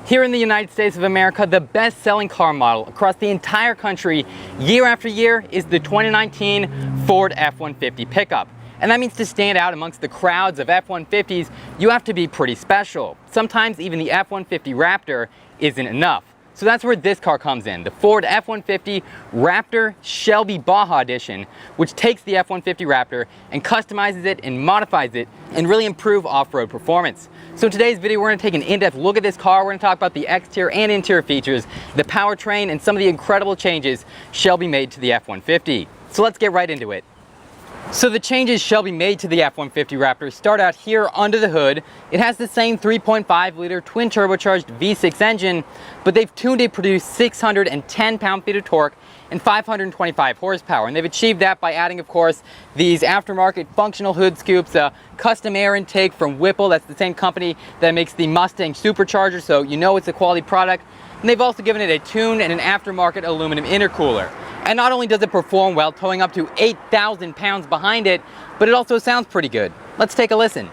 Here in the United States of America, the best-selling car model across the entire country year after year is the 2019 Ford F-150 pickup. And that means to stand out amongst the crowds of F-150s, you have to be pretty special. Sometimes even the F-150 Raptor isn't enough. So that's where this car comes in, the Ford F-150 Raptor Shelby Baja Edition, which takes the F-150 Raptor and customizes it and modifies it and really improve off-road performance. So in today's video, we're going to take an in-depth look at this car. We're going to talk about the exterior and interior features, the powertrain, and some of the incredible changes Shelby made to the F-150. So let's get right into it. So the changes Shelby made to the F-150 Raptor start out here under the hood. It has the same 3.5-liter twin turbocharged V6 engine, but they've tuned it to produce 610 pound-feet of torque and 525 horsepower. And they've achieved that by adding, of course, these aftermarket functional hood scoops, a custom air intake from Whipple. That's the same company that makes the Mustang supercharger, so you know it's a quality product. And they've also given it a tuned and an aftermarket aluminum intercooler. And not only does it perform well, towing up to 8,000 pounds behind it, but it also sounds pretty good. Let's take a listen.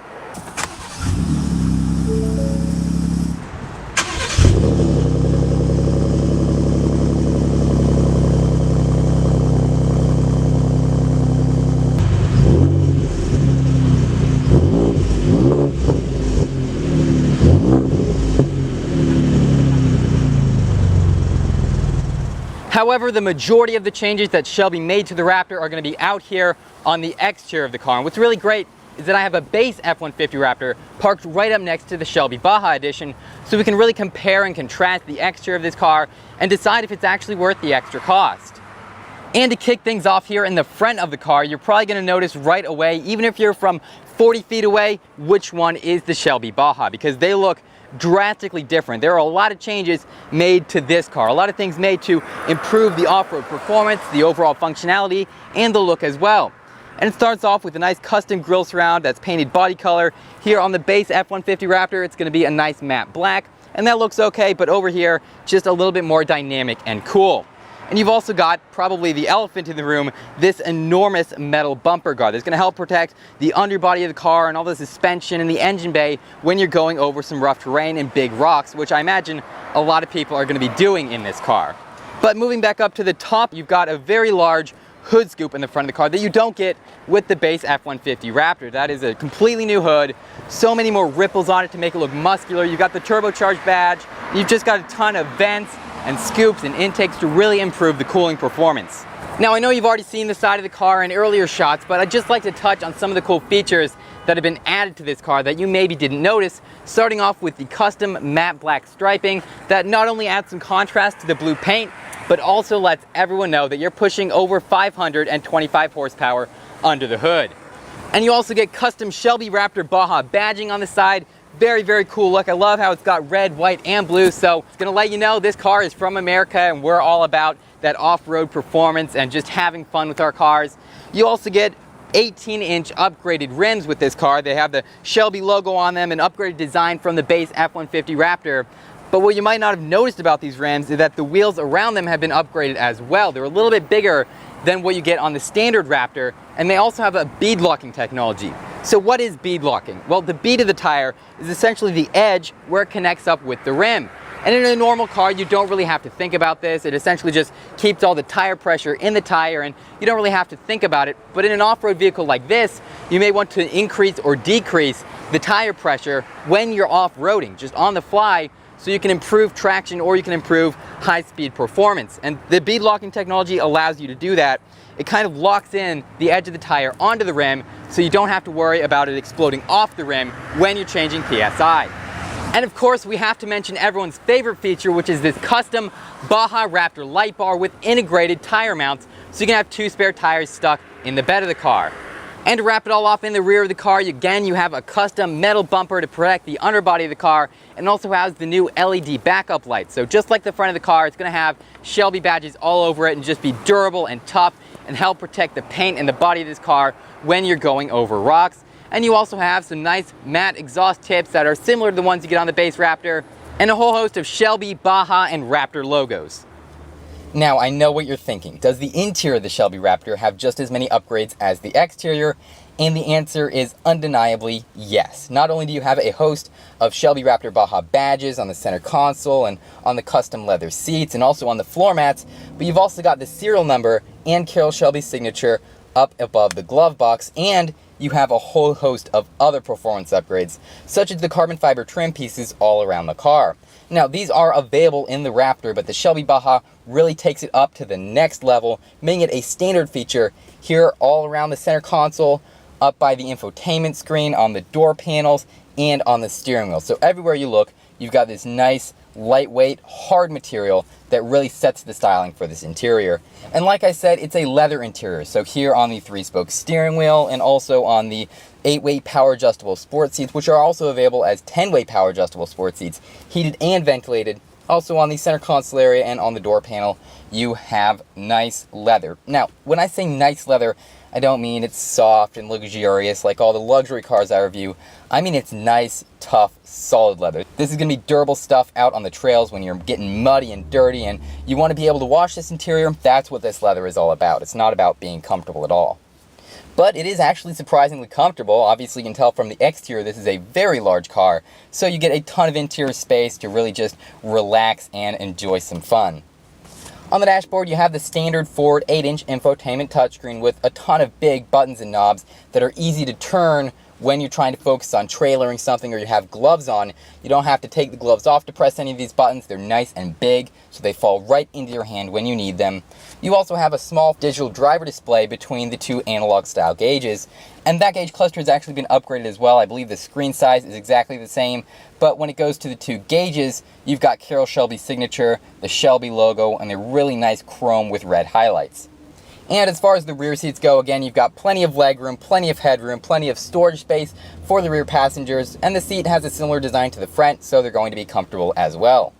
However, the majority of the changes that Shelby made to the Raptor are going to be out here on the exterior of the car. And what's really great is that I have a base F-150 Raptor parked right up next to the Shelby Baja Edition, so we can really compare and contrast the exterior of this car and decide if it's actually worth the extra cost. And to kick things off here in the front of the car, you're probably going to notice right away, even if you're from 40 feet away, which one is the Shelby Baja, because they look drastically different. There are a lot of changes made to this car, a lot of things made to improve the off-road performance, the overall functionality, and the look as well. And it starts off with a nice custom grille surround that's painted body color. Here on the base F-150 Raptor, it's going to be a nice matte black, and that looks okay, but over here, just a little bit more dynamic and cool. And you've also got, probably the elephant in the room, this enormous metal bumper guard that's going to help protect the underbody of the car and all the suspension and the engine bay when you're going over some rough terrain and big rocks, which I imagine a lot of people are going to be doing in this car. But moving back up to the top, you've got a very large hood scoop in the front of the car that you don't get with the base F-150 Raptor. That is a completely new hood, so many more ripples on it to make it look muscular. You've got the turbocharged badge, you've just got a ton of vents and scoops and intakes to really improve the cooling performance. Now I know you've already seen the side of the car in earlier shots, but I'd just like to touch on some of the cool features that have been added to this car that you maybe didn't notice, starting off with the custom matte black striping that not only adds some contrast to the blue paint, but also lets everyone know that you're pushing over 525 horsepower under the hood. And you also get custom Shelby Raptor Baja badging on the side. Very, very cool look. I love how it's got red, white, and blue. So it's gonna let you know this car is from America and we're all about that off-road performance and just having fun with our cars. You also get 18-inch upgraded rims with this car. They have the Shelby logo on them, an upgraded design from the base F-150 Raptor. But what you might not have noticed about these rims is that the wheels around them have been upgraded as well. They're a little bit bigger than what you get on the standard Raptor, and they also have a bead-locking technology. So what is bead-locking? Well, the bead of the tire is essentially the edge where it connects up with the rim. And in a normal car, you don't really have to think about this. It essentially just keeps all the tire pressure in the tire, and you don't really have to think about it. But in an off-road vehicle like this, you may want to increase or decrease the tire pressure when you're off-roading, just on the fly, so you can improve traction or you can improve high-speed performance. And the bead locking technology allows you to do that. It kind of locks in the edge of the tire onto the rim, so you don't have to worry about it exploding off the rim when you're changing PSI. And of course, we have to mention everyone's favorite feature, which is this custom Baja Raptor light bar with integrated tire mounts, so you can have 2 spare tires stuck in the bed of the car. And to wrap it all off in the rear of the car, again, you have a custom metal bumper to protect the underbody of the car, and also has the new LED backup lights. So just like the front of the car, it's going to have Shelby badges all over it and just be durable and tough and help protect the paint and the body of this car when you're going over rocks. And you also have some nice matte exhaust tips that are similar to the ones you get on the base Raptor, and a whole host of Shelby, Baja, and Raptor logos. Now, I know what you're thinking. Does the interior of the Shelby Raptor have just as many upgrades as the exterior? And the answer is undeniably yes. Not only do you have a host of Shelby Raptor Baja badges on the center console and on the custom leather seats and also on the floor mats, but you've also got the serial number and Carroll Shelby signature up above the glove box, and you have a whole host of other performance upgrades, such as the carbon fiber trim pieces all around the car. Now, these are available in the Raptor, but the Shelby Baja really takes it up to the next level, making it a standard feature here all around the center console, up by the infotainment screen, on the door panels, and on the steering wheel. So everywhere you look, you've got this nice, lightweight, hard material that really sets the styling for this interior. And like I said, it's a leather interior. So here on the 3-spoke steering wheel and also on the 8-way power adjustable sport seats, which are also available as 10-way power adjustable sport seats, heated and ventilated. Also on the center console area and on the door panel, you have nice leather. Now, when I say nice leather, I don't mean it's soft and luxurious like all the luxury cars I review. I mean it's nice, tough, solid leather. This is going to be durable stuff out on the trails when you're getting muddy and dirty and you want to be able to wash this interior. That's what this leather is all about. It's not about being comfortable at all. But it is actually surprisingly comfortable. Obviously you can tell from the exterior this is a very large car, so you get a ton of interior space to really just relax and enjoy some fun. On the dashboard, you have the standard forward 8-inch infotainment touchscreen with a ton of big buttons and knobs that are easy to turn when you're trying to focus on trailering something or you have gloves on. You don't have to take the gloves off to press any of these buttons. They're nice and big, so they fall right into your hand when you need them. You also have a small digital driver display between the two analog style gauges, and that gauge cluster has actually been upgraded as well. I believe the screen size is exactly the same, but when it goes to the two gauges, you've got Carroll Shelby signature, the Shelby logo, and the really nice chrome with red highlights. And as far as the rear seats go, again, you've got plenty of legroom, plenty of headroom, plenty of storage space for the rear passengers, and the seat has a similar design to the front, so they're going to be comfortable as well.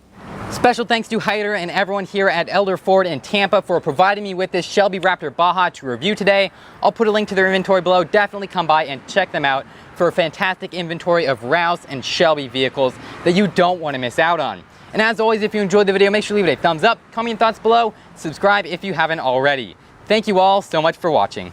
Special thanks to Hyder and everyone here at Elder Ford in Tampa for providing me with this Shelby Raptor Baja to review today. I'll put a link to their inventory below. Definitely come by and check them out for a fantastic inventory of Rouse and Shelby vehicles that you don't want to miss out on. And as always, if you enjoyed the video, make sure to leave it a thumbs up, comment your thoughts below, subscribe if you haven't already. Thank you all so much for watching.